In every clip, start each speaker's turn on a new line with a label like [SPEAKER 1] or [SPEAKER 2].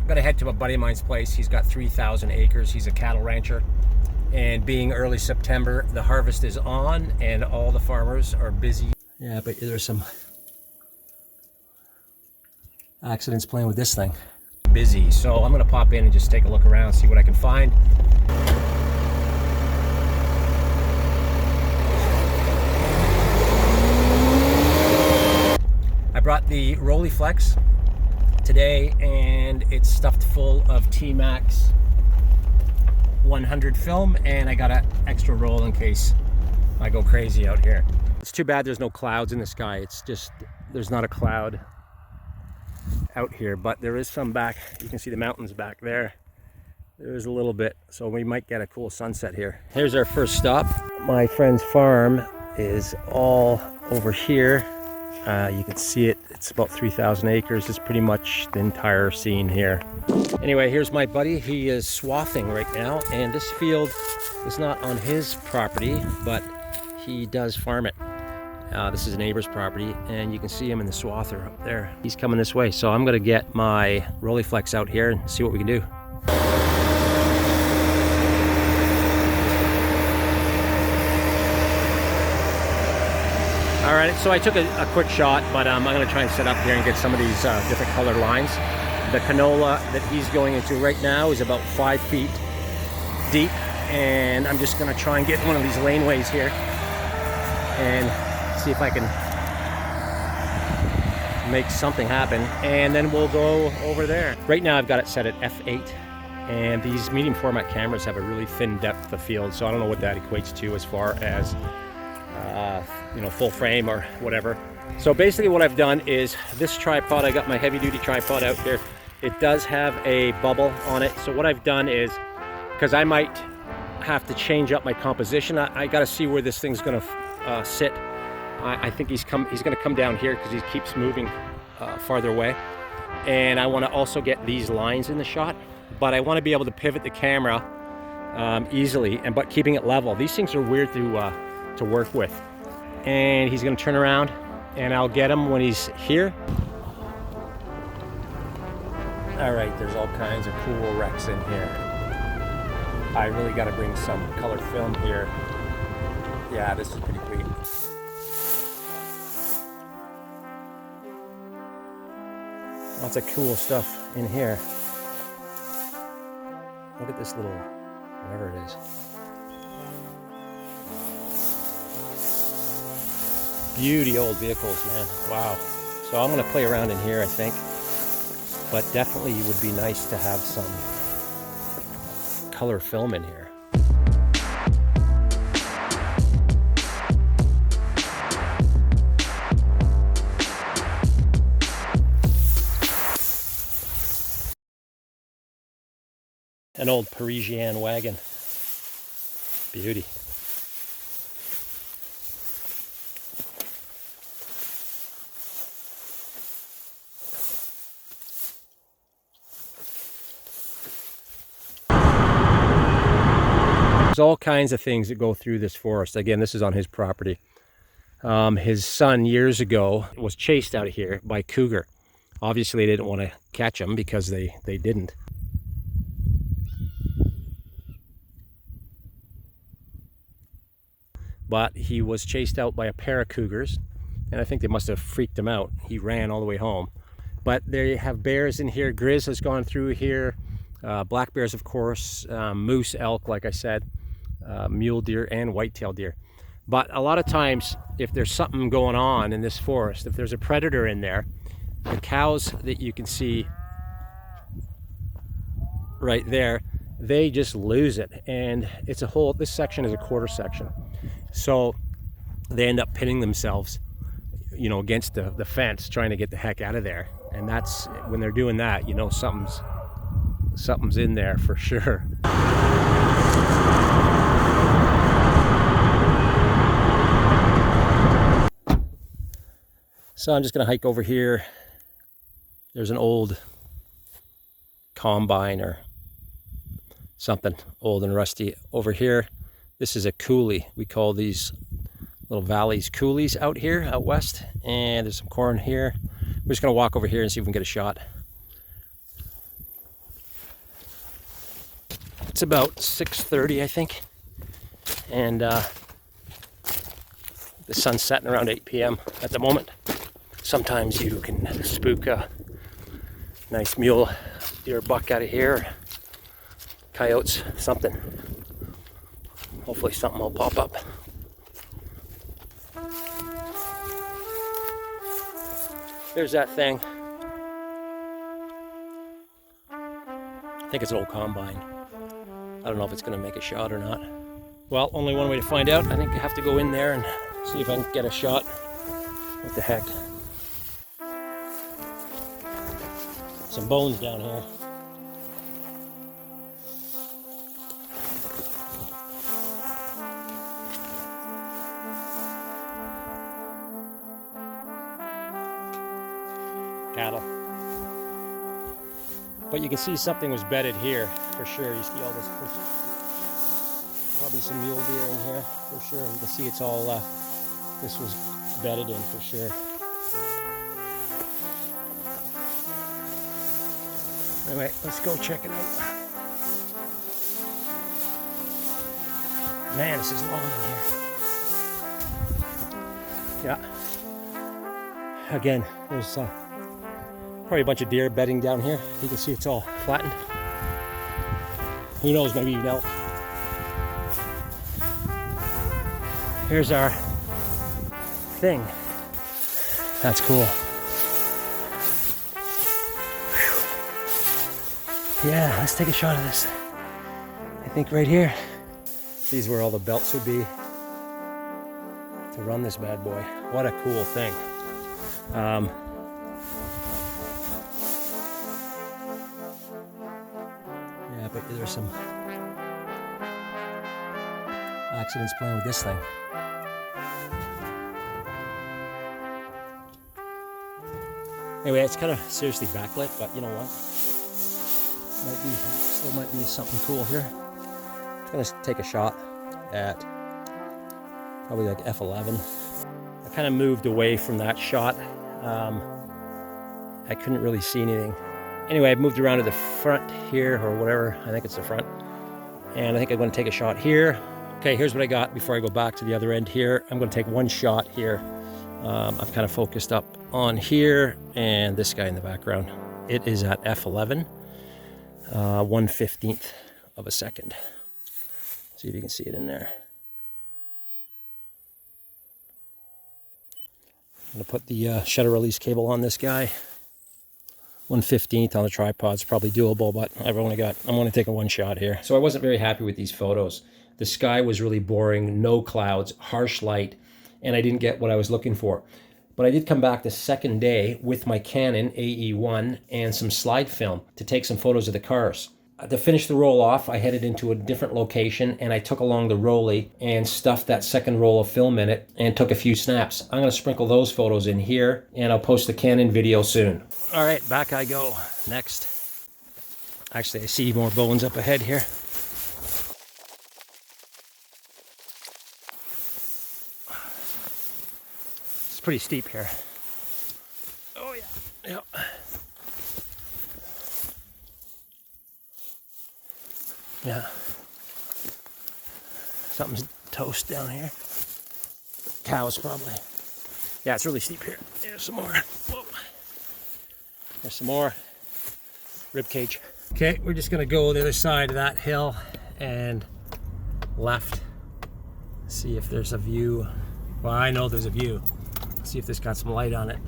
[SPEAKER 1] gonna head to a buddy of mine's place. He's got 3,000 acres. He's a cattle rancher. And being early September, the harvest is on and all the farmers are busy. Yeah, but there's some accidents playing with this thing. Busy, so I'm gonna pop in and just take a look around, see what I can find. I brought the Rolleiflex today and it's stuffed full of T-Max 100 film, and I got an extra roll in case I go crazy out here. It's too bad there's no clouds in the sky. It's just, there's not a cloud out here, but there is some back. You can see the mountains back there. There's a little bit, so we might get a cool sunset here. Here's our first stop. My friend's farm is all over here. You can see it. It's about 3,000 acres. It's pretty much the entire scene here. Anyway, here's my buddy. He is swathing right now, and this field is not on his property, but he does farm it. This is a neighbor's property, and you can see him in the swather up there. He's coming this way, so I'm gonna get my Rolleiflex out here and see what we can do. All right, so I took a quick shot, but I'm gonna try and set up here and get some of these different color lines. The canola that he's going into right now is about 5 feet deep, and I'm just gonna try and get one of these laneways here and see if I can make something happen, and then we'll go over there. Right now I've got it set at f8, and these medium format cameras have a really thin depth of field, so I don't know what that equates to as far as you know, full frame or whatever. So basically what I've done is this tripod, I got my heavy duty tripod out here. It does have a bubble on it. So what I've done is, because I might have to change up my composition, I got to see where this thing's going to sit. I think he's going to come down here because he keeps moving farther away. And I want to also get these lines in the shot, but I want to be able to pivot the camera easily, but keeping it level. These things are weird to work with. And he's going to turn around, and I'll get him when he's here. All right, there's all kinds of cool wrecks in here. I really got to bring some color film here. Yeah, this is pretty sweet. Lots of cool stuff in here. Look at this little, whatever it is. Beauty old vehicles, man. Wow. So I'm going to play around in here, I think. But definitely it would be nice to have some color film in here. An old Parisian wagon. Beauty. There's all kinds of things that go through this forest. Again, this is on his property. His son years ago was chased out of here by cougar. Obviously they didn't want to catch him because they didn't. But he was chased out by a pair of cougars, and I think they must have freaked him out. He ran all the way home. But they have bears in here. Grizz has gone through here. Black bears, of course, moose, elk, like I said, mule deer, and white-tailed deer. But a lot of times, if there's something going on in this forest, if there's a predator in there, the cows that you can see right there, they just lose it. And it's a whole, this section is a quarter section. So they end up pinning themselves, you know, against the fence, trying to get the heck out of there. And that's, when they're doing that, you know, something's in there for sure. So I'm just gonna hike over here. There's an old combine or something old and rusty over here. This is a coulee. We call these little valleys coulees out here, out west. And there's some corn here. We're just gonna walk over here and see if we can get a shot. It's about 6:30, I think, and the sun's setting around 8 p.m. at the moment. Sometimes you can spook a nice mule deer buck out of here, coyotes, something. Hopefully something will pop up. There's that thing. I think it's an old combine. I don't know if it's going to make a shot or not. Well, only one way to find out. I think I have to go in there and see if I can get a shot. What the heck? Some bones down here. Cattle. But you can see something was bedded here for sure. You see all this, probably some mule deer in here for sure. You can see it's all, this was bedded in for sure. Anyway, let's go check it out. Man, this is long in here. Yeah. Again, there's probably a bunch of deer bedding down here. You can see it's all flattened. Who knows, maybe even elk. Here's our thing. That's cool. Whew. Yeah, let's take a shot of this. I think right here. These where all the belts would be to run this bad boy. What a cool thing. Yeah, but there's some accidents playing with this thing. Anyway, it's kind of seriously backlit, but you know what? Still might be something cool here. I'm gonna take a shot at probably like f11. I kind of moved away from that shot. I couldn't really see anything. Anyway, I moved around to the front here, or whatever. I think it's the front. And I think I'm going to take a shot here. Okay, here's what I got before I go back to the other end here. I'm going to take one shot here. I've kind of focused up on here and this guy in the background. It is at f11, 1/15th of a second. See if you can see it in there. I'm going to put the shutter release cable on this guy. 1/15th on the tripod's probably doable, but I'm only taking one shot here. So I wasn't very happy with these photos. The sky was really boring, no clouds, harsh light, and I didn't get what I was looking for. But I did come back the second day with my Canon AE1 and some slide film to take some photos of the cars. To finish the roll off, I headed into a different location and I took along the Rollie and stuffed that second roll of film in it and took a few snaps. I'm going to sprinkle those photos in here and I'll post the Canon video soon. All right, back I go. Next. Actually, I see more bones up ahead here. It's pretty steep here. Oh yeah, yep. Yeah. Something's toast down here. Cows probably. Yeah, it's really steep here. There's some more. Whoa. There's some more rib cage. Okay, we're just gonna go the other side of that hill and left. See if there's a view. Well, I know there's a view. See if this got some light on it.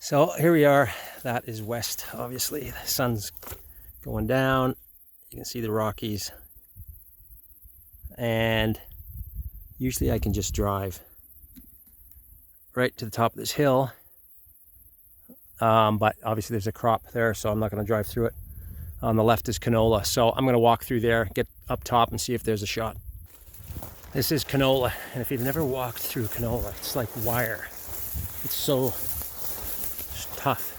[SPEAKER 1] So here we are. That is west, obviously. The sun's going down. You can see the Rockies. And usually I can just drive right to the top of this hill. But obviously there's a crop there, so I'm not going to drive through it. On the left is canola. So I'm going to walk through there, get up top and see if there's a shot. This is canola. And if you've never walked through canola, it's like wire. It's so tough.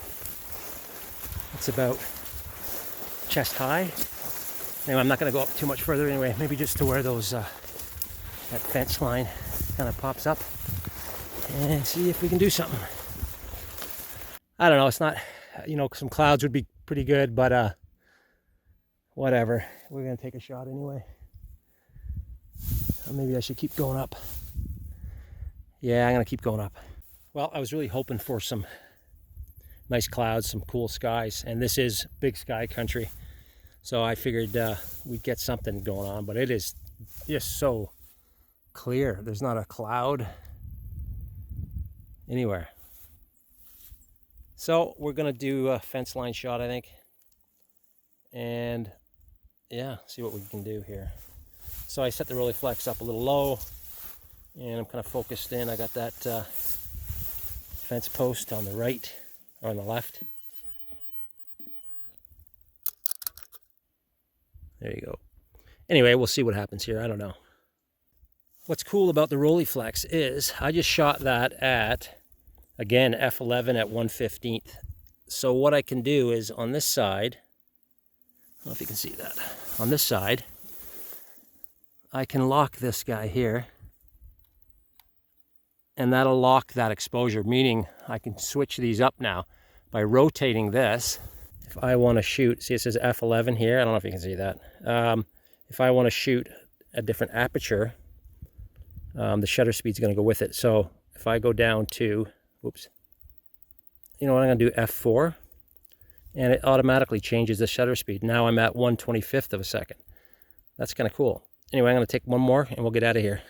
[SPEAKER 1] It's about chest high. Anyway, I'm not going to go up too much further anyway. Maybe just to where those that fence line kind of pops up and see if we can do something. I don't know. It's not, some clouds would be pretty good, but whatever. We're going to take a shot anyway. Or maybe I should keep going up. Yeah, I'm going to keep going up. Well, I was really hoping for some nice clouds, some cool skies, and this is big sky country. So I figured we'd get something going on, but it is just so clear. There's not a cloud anywhere. So we're gonna do a fence line shot, I think. And yeah, see what we can do here. So I set the Rolleiflex up a little low, and I'm kind of focused in. I got that fence post on the right, or on the left. There you go. Anyway, we'll see what happens here. I don't know. What's cool about the Rolleiflex is I just shot that at, again, f11 at 1/15th. So what I can do is on this side, I don't know if you can see that. On this side, I can lock this guy here, and that'll lock that exposure, meaning I can switch these up now by rotating this. If I want to shoot, see it says f11 here, I don't know if you can see that. If I want to shoot a different aperture, the shutter speed's going to go with it. So if I go down to, whoops, you know what, I'm going to do f4, and it automatically changes the shutter speed. Now I'm at 1/25th of a second. That's kind of cool. Anyway, I'm going to take one more and we'll get out of here.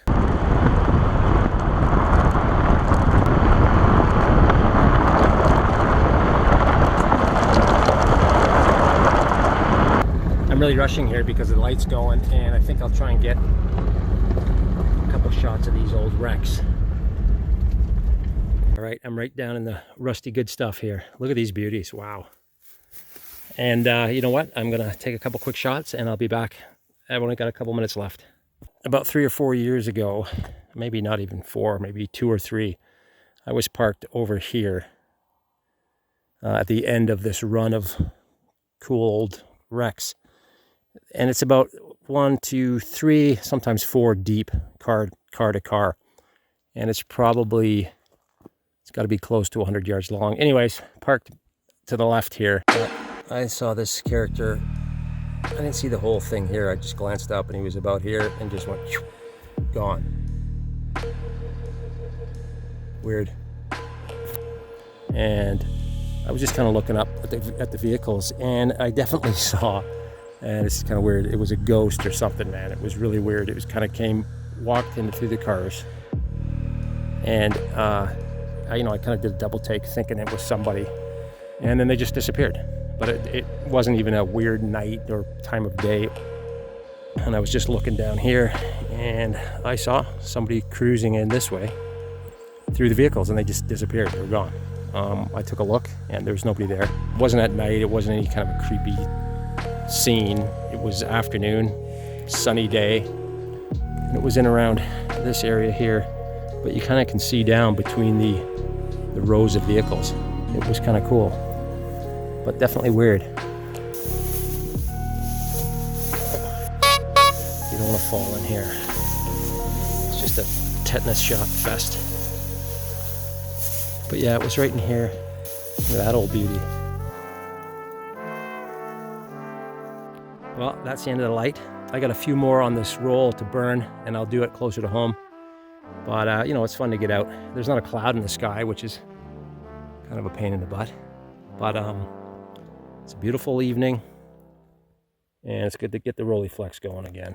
[SPEAKER 1] I'm really rushing here because the light's going, and I think I'll try and get a couple shots of these old wrecks. All right, I'm right down in the rusty good stuff here. Look at these beauties, wow. And you know what? I'm gonna take a couple quick shots and I'll be back. I've only got a couple minutes left. About 3 or 4 years ago, maybe not even 4, maybe 2 or 3, I was parked over here at the end of this run of cool old wrecks. And it's about 1, 2, 3, sometimes 4 deep, car to car. And it's got to be close to 100 yards long. Anyways, parked to the left here. I saw this character. I didn't see the whole thing here. I just glanced up and he was about here and just went, gone. Weird. And I was just kind of looking up at the vehicles, and I definitely saw, and it's kind of weird, it was a ghost or something, man. It was really weird. It was kind of walked in through the cars, and I kind of did a double take thinking it was somebody, and then they just disappeared. But it wasn't even a weird night or time of day. And I was just looking down here, and I saw somebody cruising in this way through the vehicles, and they just disappeared. They were gone. I took a look, and there was nobody there. It wasn't at night. It wasn't any kind of a creepy scene. It was afternoon, sunny day, and it was in around this area here. But you kind of can see down between the rows of vehicles. It was kind of cool, but definitely weird. You don't want to fall in here. It's just a tetanus shot fest. But yeah, it was right in here. Look at that old beauty. Well, that's the end of the light. I got a few more on this roll to burn, and I'll do it closer to home. But it's fun to get out. There's not a cloud in the sky, which is kind of a pain in the butt. But it's a beautiful evening, and it's good to get the Rolleiflex going again.